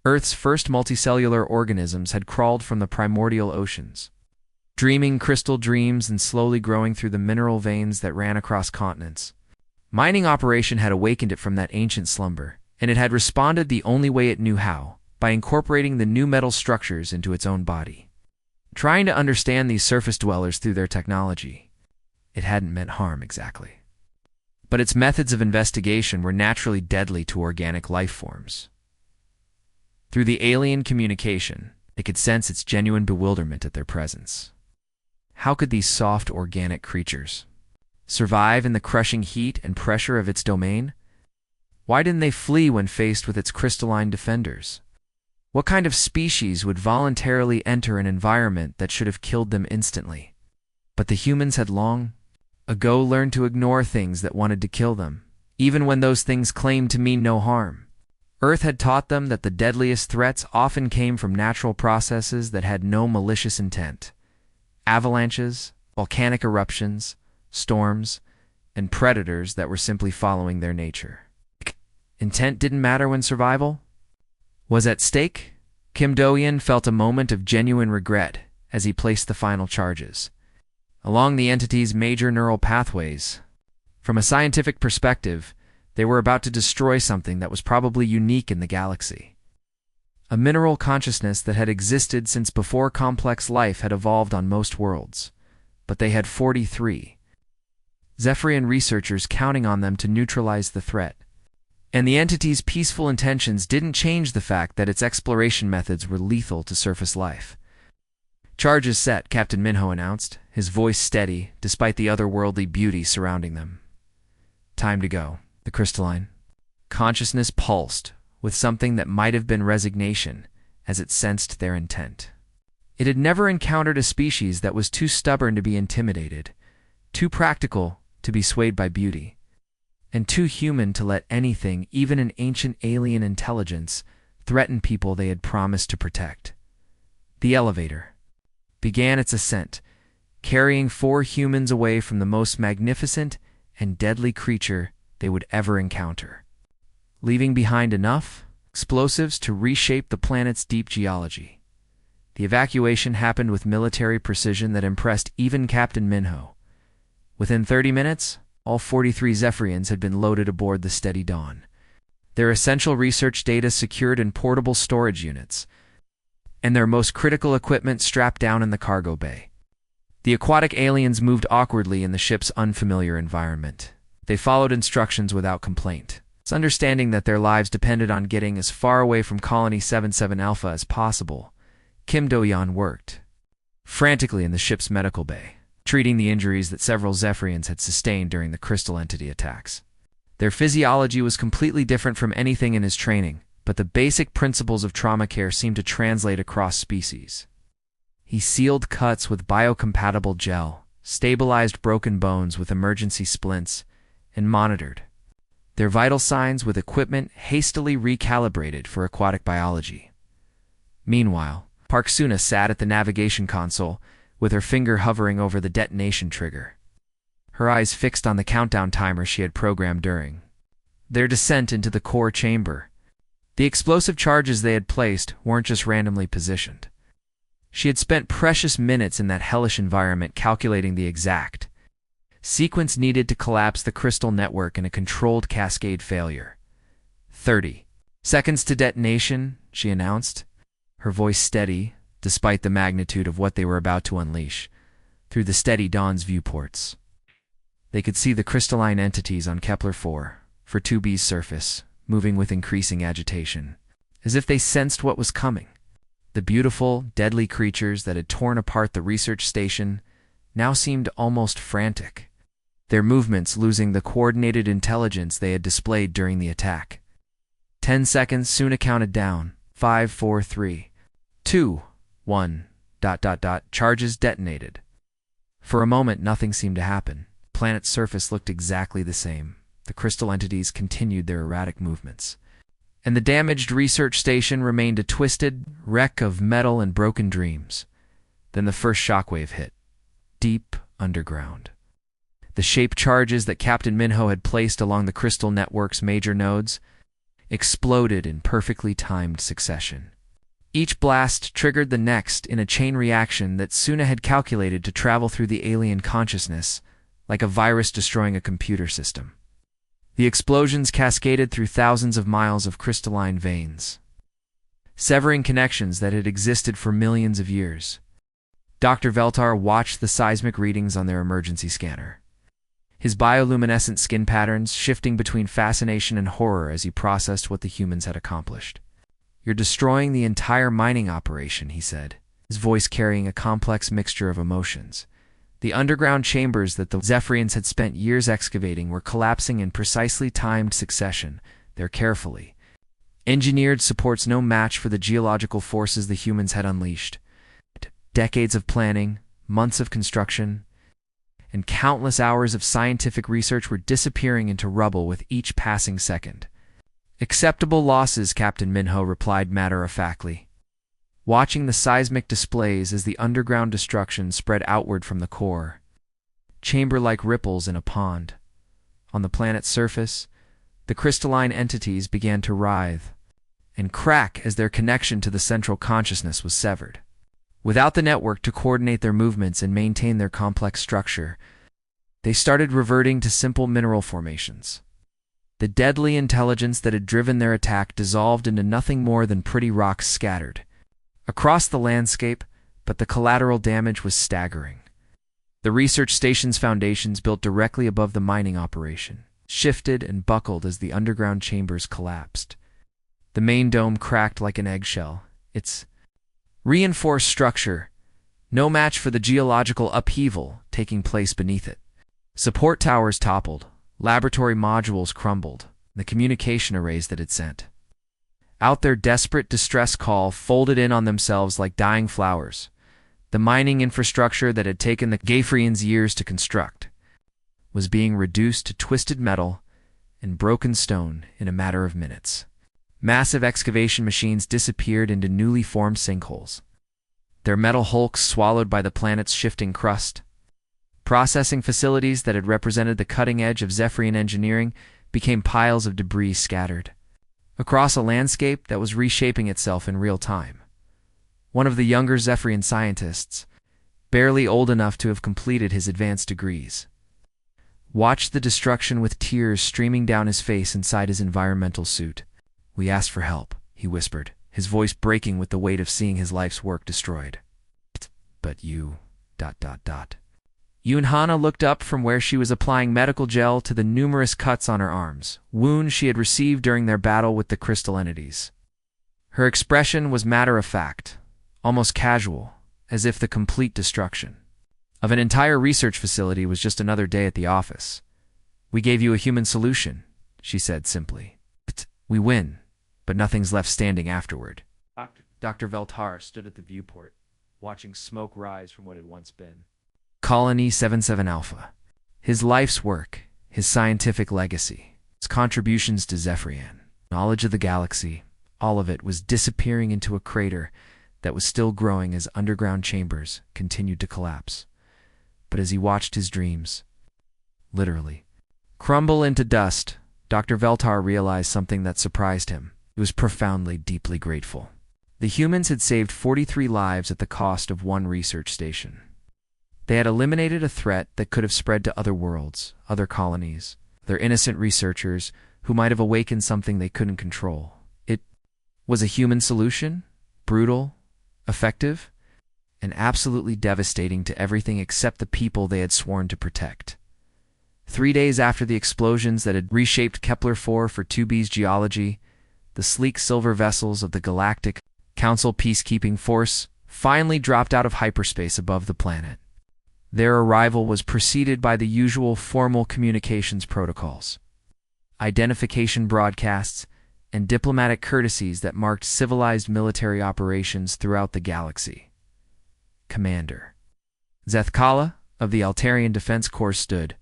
Earth's first multicellular organisms had crawled from the primordial oceans, dreaming crystal dreams and slowly growing through the mineral veins that ran across continents. Mining operation had awakened it from that ancient slumber, and it had responded the only way it knew how, by incorporating the new metal structures into its own body. Trying to understand these surface dwellers through their technology, it hadn't meant harm exactly. But its methods of investigation were naturally deadly to organic life forms. Through the alien communication, they could sense its genuine bewilderment at their presence. How could these soft, organic creatures survive in the crushing heat and pressure of its domain? Why didn't they flee when faced with its crystalline defenders? What kind of species would voluntarily enter an environment that should have killed them instantly? But the humans had long ago learned to ignore things that wanted to kill them, even when those things claimed to mean no harm. Earth had taught them that the deadliest threats often came from natural processes that had no malicious intent. Avalanches, volcanic eruptions, storms, and predators that were simply following their nature. Intent didn't matter when survival was at stake. Kim Do-yeon felt a moment of genuine regret as he placed the final charges along the entity's major neural pathways. From a scientific perspective, they were about to destroy something that was probably unique in the galaxy. A mineral consciousness that had existed since before complex life had evolved on most worlds. But they had 43 Zephyrian researchers counting on them to neutralize the threat. And the entity's peaceful intentions didn't change the fact that its exploration methods were lethal to surface life. "Charges set," Captain Minho announced, his voice steady despite the otherworldly beauty surrounding them. "Time to go." The crystalline consciousness pulsed with something that might have been resignation as it sensed their intent. It had never encountered a species that was too stubborn to be intimidated, too practical to be swayed by beauty, and too human to let anything, even an ancient alien intelligence, threaten people they had promised to protect. The elevator began its ascent, carrying 4 humans away from the most magnificent and deadly creature they would ever encounter, leaving behind enough explosives to reshape the planet's deep geology. The evacuation happened with military precision that impressed even Captain Minho. Within 30 minutes, all 43 Zephyrians had been loaded aboard the Steady Dawn, their essential research data secured in portable storage units, and their most critical equipment strapped down in the cargo bay. The aquatic aliens moved awkwardly in the ship's unfamiliar environment. They followed instructions without complaint, understanding that their lives depended on getting as far away from Colony 77 Alpha as possible. Kim Do-yeon worked frantically in the ship's medical bay, treating the injuries that several Zephyrians had sustained during the crystal entity attacks. Their physiology was completely different from anything in his training, but the basic principles of trauma care seemed to translate across species. He sealed cuts with biocompatible gel, stabilized broken bones with emergency splints, and monitored their vital signs with equipment hastily recalibrated for aquatic biology. Meanwhile, Park Suna sat at the navigation console, with her finger hovering over the detonation trigger, her eyes fixed on the countdown timer she had programmed during their descent into the core chamber. The explosive charges they had placed weren't just randomly positioned. She had spent precious minutes in that hellish environment calculating the exact sequence needed to collapse the crystal network in a controlled cascade failure. 30 seconds to detonation, she announced, her voice steady despite the magnitude of what they were about to unleash. Through the Steady Dawn's viewports, they could see the crystalline entities on Kepler 4, for 2B's surface, moving with increasing agitation, as if they sensed what was coming. The beautiful, deadly creatures that had torn apart the research station now seemed almost frantic, their movements losing the coordinated intelligence they had displayed during the attack. 10 seconds soon counted down. 5, 4, 3, 2, 1, ... Charges detonated. For a moment, nothing seemed to happen. The planet's surface looked exactly the same. The crystal entities continued their erratic movements, and the damaged research station remained a twisted wreck of metal and broken dreams. Then the first shockwave hit, deep underground. The shape charges that Captain Minho had placed along the crystal network's major nodes exploded in perfectly timed succession. Each blast triggered the next in a chain reaction that Suna had calculated to travel through the alien consciousness, like a virus destroying a computer system. The explosions cascaded through thousands of miles of crystalline veins, severing connections that had existed for millions of years. Dr. Veltar watched the seismic readings on their emergency scanner, his bioluminescent skin patterns shifting between fascination and horror as he processed what the humans had accomplished. "You're destroying the entire mining operation," he said, his voice carrying a complex mixture of emotions. The underground chambers that the Zephyrians had spent years excavating were collapsing in precisely timed succession, their carefully engineered supports no match for the geological forces the humans had unleashed. Decades of planning, months of construction, and countless hours of scientific research were disappearing into rubble with each passing second. "Acceptable losses," Captain Minho replied matter-of-factly, watching the seismic displays as the underground destruction spread outward from the core, chamber-like ripples in a pond. On the planet's surface, the crystalline entities began to writhe and crack as their connection to the central consciousness was severed. Without the network to coordinate their movements and maintain their complex structure, they started reverting to simple mineral formations. The deadly intelligence that had driven their attack dissolved into nothing more than pretty rocks scattered across the landscape, but the collateral damage was staggering. The research station's foundations built directly above the mining operation, shifted and buckled as the underground chambers collapsed. The main dome cracked like an eggshell, its reinforced structure no match for the geological upheaval taking place beneath it. Support towers toppled, laboratory modules crumbled, the communication arrays that had sent out their desperate distress call folded in on themselves like dying flowers. The mining infrastructure that had taken the Gayfrians years to construct was being reduced to twisted metal and broken stone in a matter of minutes. Massive excavation machines disappeared into newly formed sinkholes, their metal hulks swallowed by the planet's shifting crust. Processing facilities that had represented the cutting edge of Zephyrian engineering became piles of debris scattered across a landscape that was reshaping itself in real time. One of the younger Zephyrian scientists, barely old enough to have completed his advanced degrees, watched the destruction with tears streaming down his face inside his environmental suit. "We asked for help," he whispered, his voice breaking with the weight of seeing his life's work destroyed. "But you... Yunhana looked up from where she was applying medical gel to the numerous cuts on her arms, wounds she had received during their battle with the crystal entities. Her expression was matter-of-fact, almost casual, as if the complete destruction of an entire research facility was just another day at the office. "We gave you a human solution," she said simply. "We win, but nothing's left standing afterward." Dr. Veltar stood at the viewport, watching smoke rise from what had once been Colony 77 Alpha. His life's work, his scientific legacy, his contributions to Zephyrian, knowledge of the galaxy, all of it was disappearing into a crater that was still growing as underground chambers continued to collapse. But as he watched his dreams, literally, crumble into dust, Dr. Veltar realized something that surprised him. He was profoundly, deeply grateful. The humans had saved 43 lives at the cost of one research station. They had eliminated a threat that could have spread to other worlds, other colonies, their innocent researchers who might have awakened something they couldn't control. It was a human solution, brutal, effective, and absolutely devastating to everything except the people they had sworn to protect. 3 days after the explosions that had reshaped Kepler-4 for 2B's geology, the sleek silver vessels of the Galactic Council Peacekeeping Force finally dropped out of hyperspace above the planet. Their arrival was preceded by the usual formal communications protocols, identification broadcasts, and diplomatic courtesies that marked civilized military operations throughout the galaxy. Commander Zethkala of the Altarian Defense Corps stood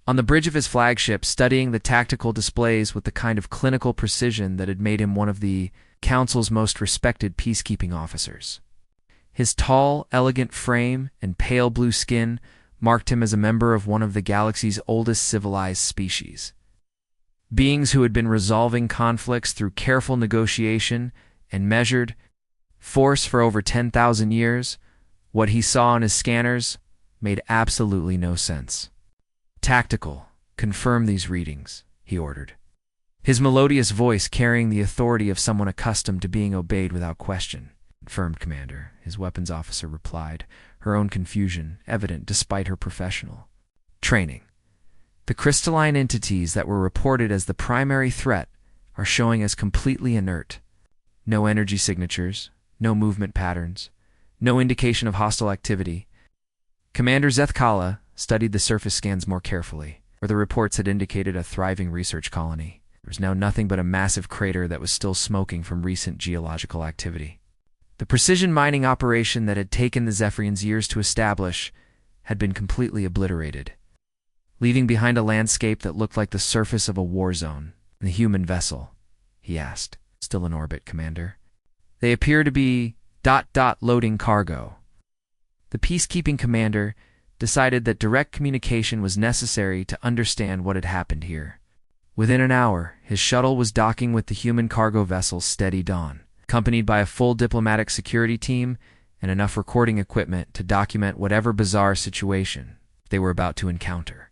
on the bridge of his flagship, studying the tactical displays with the kind of clinical precision that had made him one of the Council's most respected peacekeeping officers. His tall, elegant frame and pale blue skin marked him as a member of one of the galaxy's oldest civilized species. Beings who had been resolving conflicts through careful negotiation and measured force for over 10,000 years, what he saw on his scanners made absolutely no sense. "Tactical, confirm these readings," he ordered, his melodious voice carrying the authority of someone accustomed to being obeyed without question. "Confirmed, Commander," his weapons officer replied, her own confusion evident despite her professional training. "The crystalline entities that were reported as the primary threat are showing as completely inert. No energy signatures, no movement patterns, no indication of hostile activity." Commander Zethkala studied the surface scans more carefully, where the reports had indicated a thriving research colony. There was now nothing but a massive crater that was still smoking from recent geological activity. The precision mining operation that had taken the Zephyrians years to establish had been completely obliterated, leaving behind a landscape that looked like the surface of a war zone. "The human vessel?" he asked. "Still in orbit, Commander. They appear to be... loading cargo." The peacekeeping commander decided that direct communication was necessary to understand what had happened here. Within an hour, his shuttle was docking with the human cargo vessel Steady Dawn, accompanied by a full diplomatic security team and enough recording equipment to document whatever bizarre situation they were about to encounter.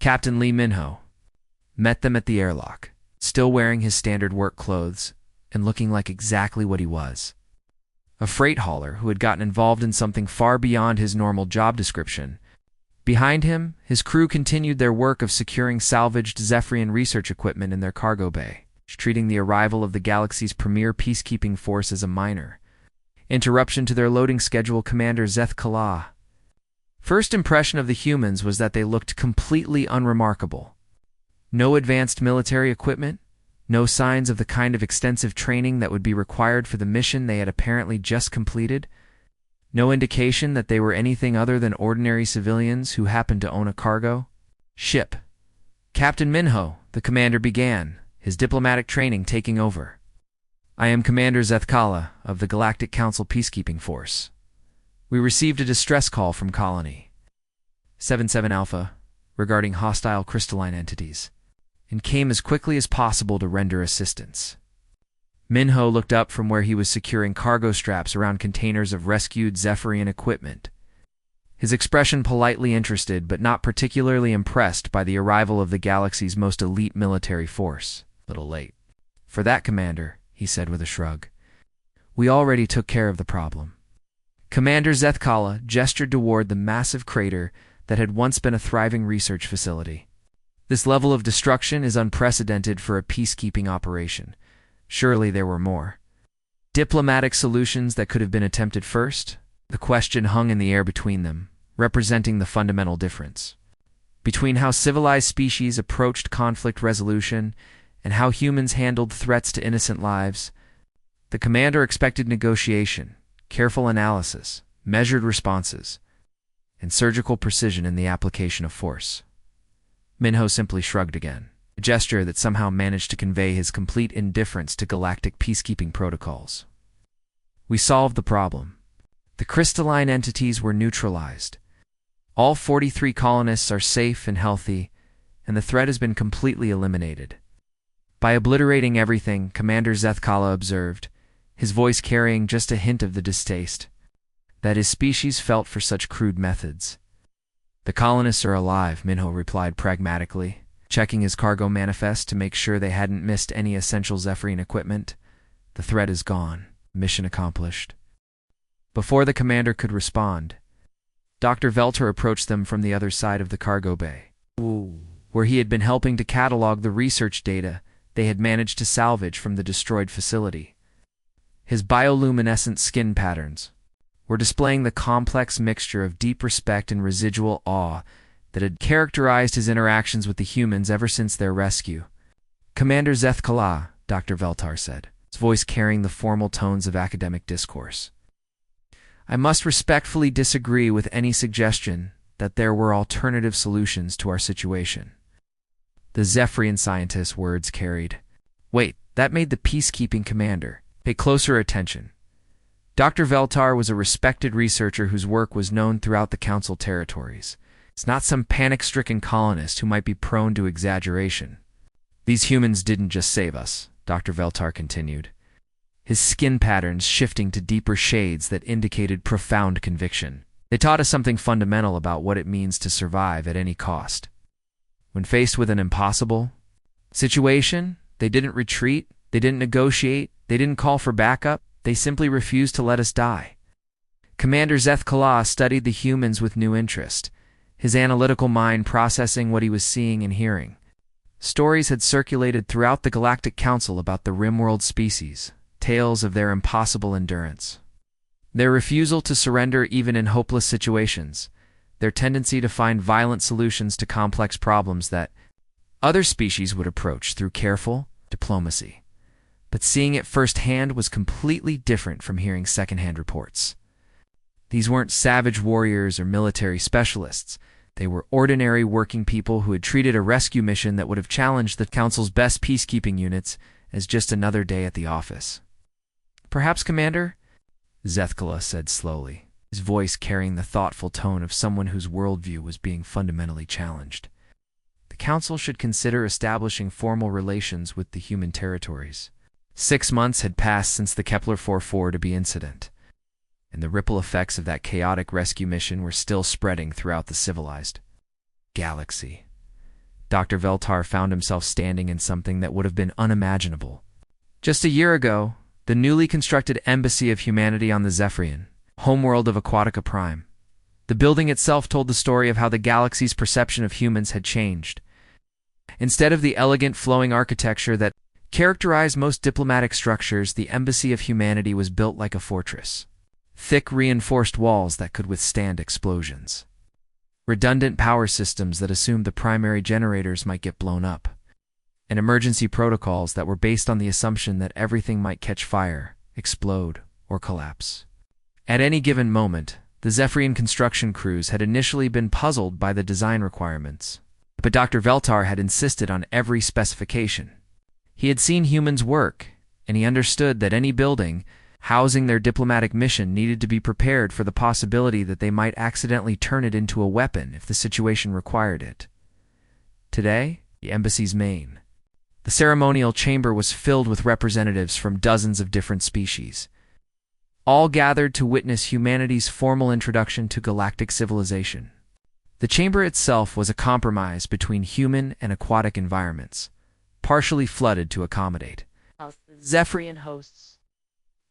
Captain Lee Minho met them at the airlock, still wearing his standard work clothes and looking like exactly what he was: a freight hauler who had gotten involved in something far beyond his normal job description, Behind him, his crew continued their work of securing salvaged Zephyrian research equipment in their cargo bay, treating the arrival of the galaxy's premier peacekeeping force as a minor interruption to their loading schedule. Commander Zeth Kala. First impression of the humans was that they looked completely unremarkable. No advanced military equipment, no signs of the kind of extensive training that would be required for the mission they had apparently just completed, no indication that they were anything other than ordinary civilians who happened to own a cargo ship. Captain Minho, the commander began, his diplomatic training taking over. I am Commander Zeth Kala of the Galactic Council Peacekeeping Force. We received a distress call from Colony 77 Alpha regarding hostile crystalline entities, and came as quickly as possible to render assistance. Minho looked up from where he was securing cargo straps around containers of rescued Zephyrian equipment, his expression politely interested but not particularly impressed by the arrival of the galaxy's most elite military force. Little late for that, Commander, he said with a shrug. We already took care of the problem. Commander Zeth Kala gestured toward the massive crater that had once been a thriving research facility. This level of destruction is unprecedented for a peacekeeping operation. Surely there were more diplomatic solutions that could have been attempted first. The question hung in the air between them, representing the fundamental difference between how civilized species approached conflict resolution and how humans handled threats to innocent lives. The commander expected negotiation, careful analysis, measured responses, and surgical precision in the application of force. Minho simply shrugged again, a gesture that somehow managed to convey his complete indifference to galactic peacekeeping protocols. We solved the problem. The crystalline entities were neutralized. All 43 colonists are safe and healthy, and the threat has been completely eliminated. By obliterating everything, Commander Zeth Kala observed, his voice carrying just a hint of the distaste that his species felt for such crude methods. The colonists are alive, Minho replied pragmatically, checking his cargo manifest to make sure they hadn't missed any essential Zephyrian equipment. The threat is gone. Mission accomplished. Before the commander could respond, Dr. Velter approached them from the other side of the cargo bay, where he had been helping to catalog the research data they had managed to salvage from the destroyed facility. His bioluminescent skin patterns were displaying the complex mixture of deep respect and residual awe that had characterized his interactions with the humans ever since their rescue. Commander Zeth Kala, Dr. Veltar said, his voice carrying the formal tones of academic discourse. I must respectfully disagree with any suggestion that there were alternative solutions to our situation. The Zephyrian scientist's words carried. Wait, that made the peacekeeping commander pay closer attention. Dr. Veltar was a respected researcher whose work was known throughout the Council territories. It's not some panic-stricken colonist who might be prone to exaggeration. These humans didn't just save us, Dr. Veltar continued, his skin patterns shifting to deeper shades that indicated profound conviction. They taught us something fundamental about what it means to survive at any cost. When faced with an impossible situation, they didn't retreat, they didn't negotiate, they didn't call for backup, they simply refused to let us die. Commander Zeth Kala studied the humans with new interest, his analytical mind processing what he was seeing and hearing. Stories had circulated throughout the Galactic Council about the Rimworld species, tales of their impossible endurance, their refusal to surrender even in hopeless situations, their tendency to find violent solutions to complex problems that other species would approach through careful diplomacy. But seeing it firsthand was completely different from hearing secondhand reports. These weren't savage warriors or military specialists. They were ordinary working people who had treated a rescue mission that would have challenged the Council's best peacekeeping units as just another day at the office. Perhaps, Commander, Zeth Kala said slowly, his voice carrying the thoughtful tone of someone whose worldview was being fundamentally challenged. The Council should consider establishing formal relations with the human territories. 6 months had passed since the Kepler-442b incident, and the ripple effects of that chaotic rescue mission were still spreading throughout the civilized galaxy. Dr. Veltar found himself standing in something that would have been unimaginable. Just a year ago, the newly constructed Embassy of Humanity on the Zephyrian, homeworld of Aquatica Prime, The building itself told the story of how the galaxy's perception of humans had changed. Instead of the elegant flowing architecture that characterized most diplomatic structures, the Embassy of Humanity was built like a fortress. Thick reinforced walls that could withstand explosions. Redundant power systems that assumed the primary generators might get blown up. And emergency protocols that were based on the assumption that everything might catch fire, explode, or collapse. At any given moment, the Zephyrian construction crews had initially been puzzled by the design requirements. But Dr. Veltar had insisted on every specification. He had seen humans work, and he understood that any building housing their diplomatic mission needed to be prepared for the possibility that they might accidentally turn it into a weapon if the situation required it. Today, the embassy's main. The ceremonial chamber was filled with representatives from dozens of different species, all gathered to witness humanity's formal introduction to galactic civilization. The chamber itself was a compromise between human and aquatic environments, partially flooded to accommodate Zephyrian hosts.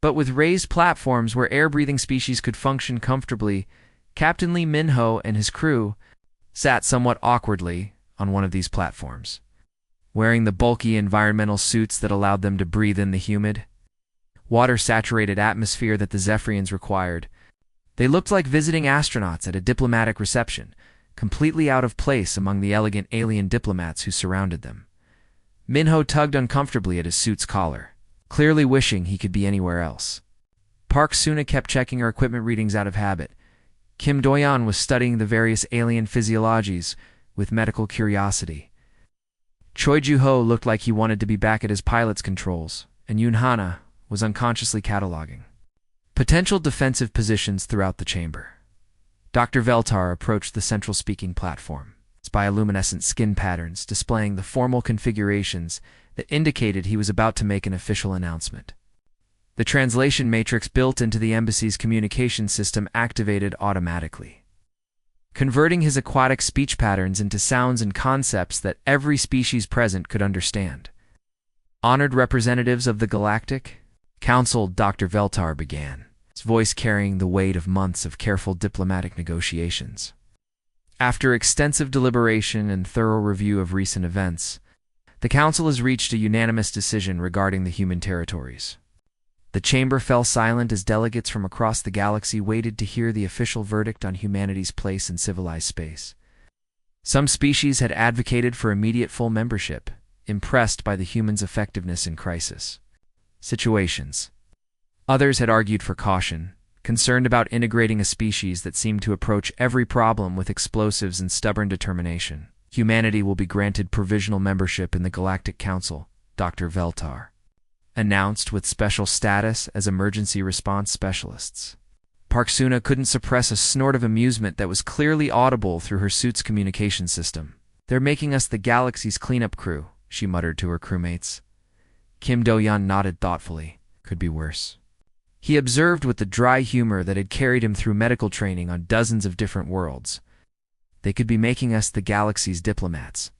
But with raised platforms where air-breathing species could function comfortably, Captain Lee Minho and his crew sat somewhat awkwardly on one of these platforms, wearing the bulky environmental suits that allowed them to breathe in the humid, water-saturated atmosphere that the Zephyrians required. They looked like visiting astronauts at a diplomatic reception, completely out of place among the elegant alien diplomats who surrounded them. Minho tugged uncomfortably at his suit's collar, clearly wishing he could be anywhere else. Park Suna kept checking her equipment readings out of habit. Kim Doyan was studying the various alien physiologies with medical curiosity. Choi Ju-ho looked like he wanted to be back at his pilot's controls, and Yoon Hana was unconsciously cataloging potential defensive positions throughout the chamber. Dr. Veltar approached the central speaking platform, its bioluminescent skin patterns displaying the formal configurations that indicated he was about to make an official announcement. The translation matrix built into the embassy's communication system activated automatically, converting his aquatic speech patterns into sounds and concepts that every species present could understand. Honored representatives of the Galactic Council, Dr. Veltar began, his voice carrying the weight of months of careful diplomatic negotiations. After extensive deliberation and thorough review of recent events, the Council has reached a unanimous decision regarding the human territories. The chamber fell silent as delegates from across the galaxy waited to hear the official verdict on humanity's place in civilized space. Some species had advocated for immediate full membership, impressed by the humans' effectiveness in crisis situations. Others had argued for caution, concerned about integrating a species that seemed to approach every problem with explosives and stubborn determination. Humanity will be granted provisional membership in the Galactic Council, Dr. Veltar announced, with special status as emergency response specialists. Park Suna couldn't suppress a snort of amusement that was clearly audible through her suit's communication system. "They're making us the galaxy's cleanup crew," she muttered to her crewmates. Kim Do-yeon nodded thoughtfully. Could be worse. He observed with the dry humor that had carried him through medical training on dozens of different worlds. They could be making us the galaxy's diplomats.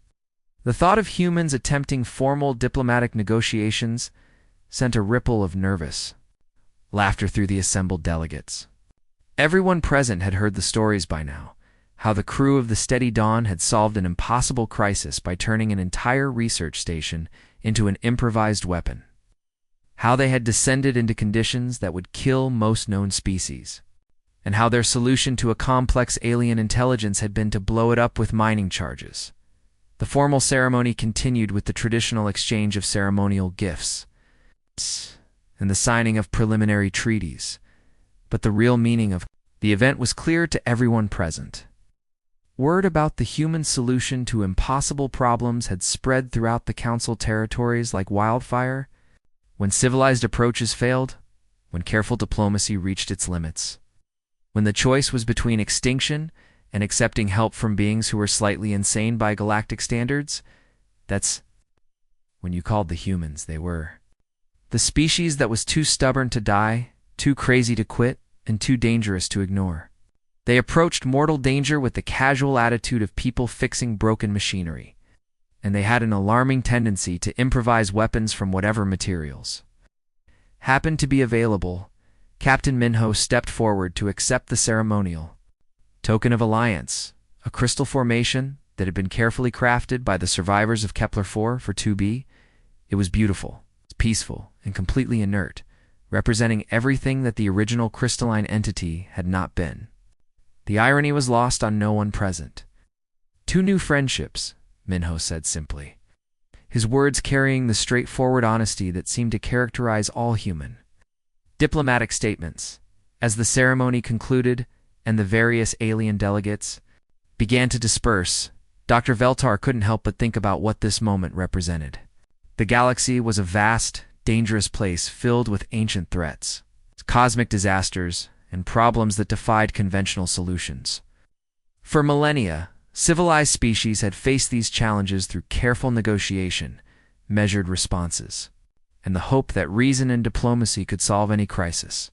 The thought of humans attempting formal diplomatic negotiations sent a ripple of nervous laughter through the assembled delegates. Everyone present had heard the stories by now, how the crew of the Steady Dawn had solved an impossible crisis by turning an entire research station into an improvised weapon, how they had descended into conditions that would kill most known species, and how their solution to a complex alien intelligence had been to blow it up with mining charges. The formal ceremony continued with the traditional exchange of ceremonial gifts and the signing of preliminary treaties, but the real meaning of the event was clear to everyone present. Word about the human solution to impossible problems had spread throughout the Council territories like wildfire. When civilized approaches failed, when careful diplomacy reached its limits, when the choice was between extinction and accepting help from beings who were slightly insane by galactic standards, that's when you called the humans. They were the species that was too stubborn to die, too crazy to quit, and too dangerous to ignore. They approached mortal danger with the casual attitude of people fixing broken machinery, and they had an alarming tendency to improvise weapons from whatever materials happened to be available. Captain Minho stepped forward to accept the ceremonial, Token of Alliance, a crystal formation that had been carefully crafted by the survivors of Kepler-4 for 2b. It was beautiful, peaceful, and completely inert, representing everything that the original crystalline entity had not been. The irony was lost on no one present. "Two new friendships," Minho said simply, his words carrying the straightforward honesty that seemed to characterize all human. Diplomatic statements. As the ceremony concluded and the various alien delegates began to disperse, Dr. Veltar couldn't help but think about what this moment represented. The galaxy was a vast, dangerous place filled with ancient threats, cosmic disasters, and problems that defied conventional solutions. For millennia, civilized species had faced these challenges through careful negotiation, measured responses, and the hope that reason and diplomacy could solve any crisis.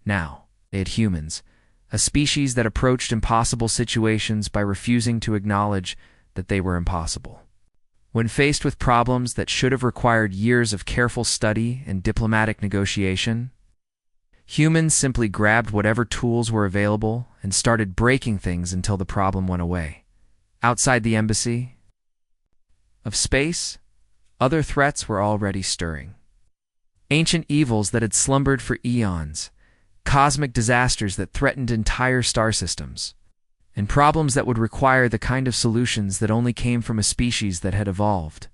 Now, they had humans, a species that approached impossible situations by refusing to acknowledge that they were impossible. When faced with problems that should have required years of careful study and diplomatic negotiation, humans simply grabbed whatever tools were available and started breaking things until the problem went away. Outside the embassy of space, other threats were already stirring. Ancient evils that had slumbered for eons, cosmic disasters that threatened entire star systems, and problems that would require the kind of solutions that only came from a species that had evolved.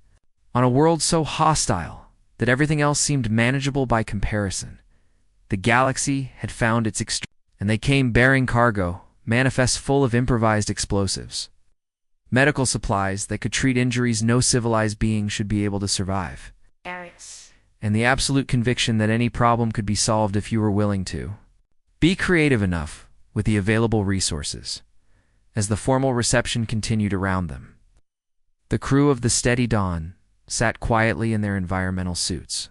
On a world so hostile that everything else seemed manageable by comparison, the galaxy had found its extreme, and they came bearing cargo, manifests full of improvised explosives, medical supplies that could treat injuries no civilized being should be able to survive, and the absolute conviction that any problem could be solved if you were willing to be creative enough with the available resources. As the formal reception continued around them, the crew of the Steady Dawn sat quietly in their environmental suits,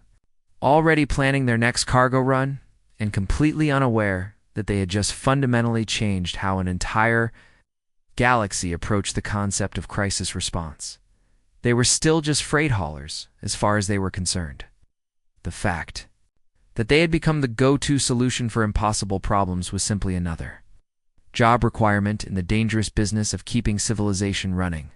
already planning their next cargo run and completely unaware that they had just fundamentally changed how an entire galaxy approached the concept of crisis response. They were still just freight haulers as far as they were concerned. The fact that they had become the go-to solution for impossible problems was simply another job requirement in the dangerous business of keeping civilization running.